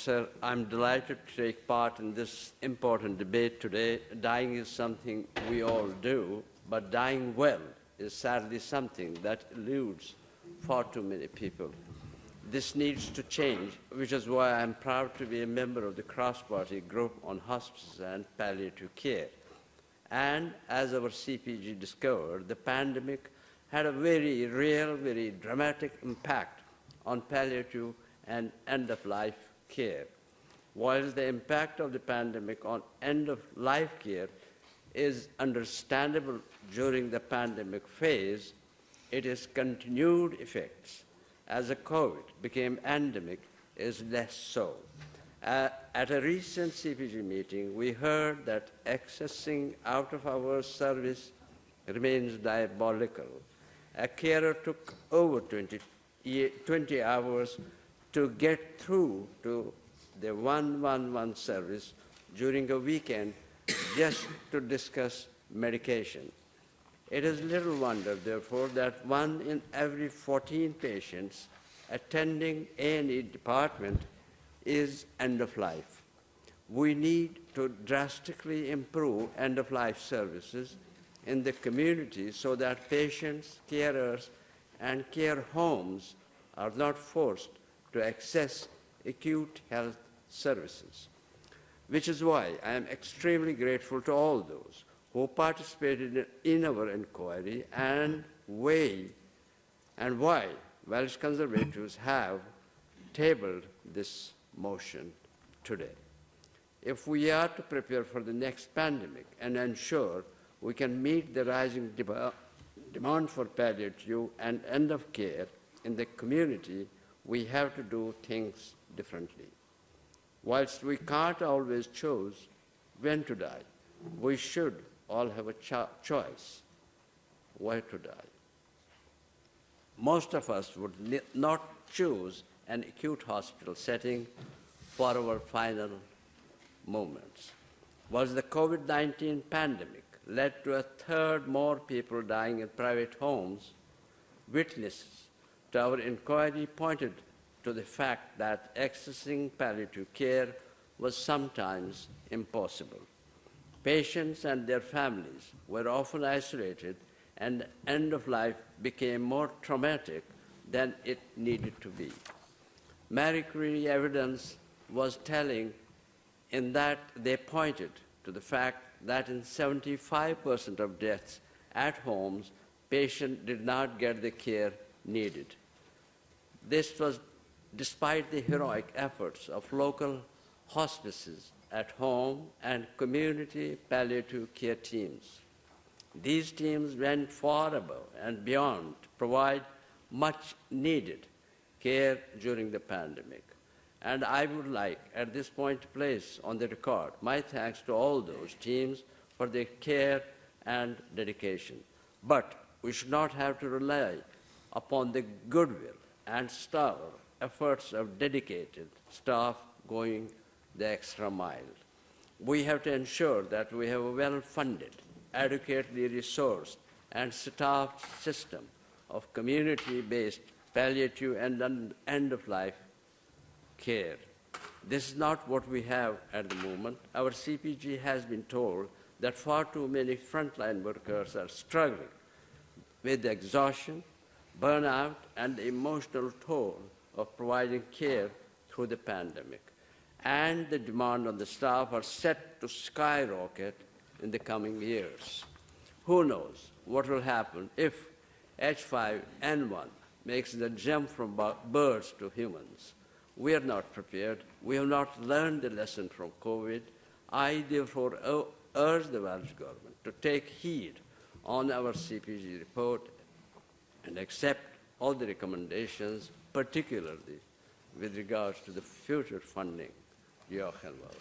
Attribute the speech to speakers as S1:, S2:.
S1: Sir, I'm delighted to take part in this important debate today. Dying is something we all do, but dying well is sadly something that eludes far too many people. This needs to change, which is why I'm proud to be a member of the cross-party group on hospices and palliative care. And as our CPG discovered, the pandemic had a very real, very dramatic impact on palliative and end-of-life care. While the impact of the pandemic on end-of-life care is understandable during the pandemic phase, its continued effects as the COVID became endemic is less so. At a recent CPG meeting, we heard that accessing out-of-hours service remains diabolical. A carer took over 20 hours to get through to the 111 service during a weekend just to discuss medication. It is little wonder, therefore, that 1 in every 14 patients attending A&E department is end-of-life. We need to drastically improve end-of-life services in the community so that patients, carers, and care homes are not forced to access acute health services, which is why I am extremely grateful to all those who participated in our inquiry and why Welsh Conservatives have tabled this motion today. If we are to prepare for the next pandemic and ensure we can meet the rising demand for palliative and end-of-care in the community, we have to do things differently. Whilst we can't always choose when to die, we should all have a choice where to die. Most of us would not choose an acute hospital setting for our final moments. Was the COVID-19 pandemic led to a third more people dying in private homes? Witnesses to our inquiry pointed to the fact that accessing palliative care was sometimes impossible. Patients and their families were often isolated, and end-of-life became more traumatic than it needed to be. Marie Curie evidence was telling in that they pointed to the fact that in 75% of deaths at homes, patients did not get the care needed. This was despite the heroic efforts of local hospices at home and community palliative care teams. These teams went far above and beyond to provide much needed care during the pandemic. And I would like, at this point, to place on the record my thanks to all those teams for their care and dedication. But we should not have to rely upon the goodwill and stellar efforts of dedicated staff going the extra mile. We have to ensure that we have a well-funded, adequately resourced, and staffed system of community-based palliative and end-of-life care. This is not what we have at the moment. Our CPG has been told that far too many frontline workers are struggling with exhaustion, burnout, and the emotional toll of providing care through the pandemic. And the demand on the staff are set to skyrocket in the coming years. Who knows what will happen if H5N1 makes the jump from birds to humans. We are not prepared. We have not learned the lesson from COVID. I therefore urge the Welsh Government to take heed on our CPG report and accept all the recommendations, particularly with regards to the future funding. Diolch yn fawr.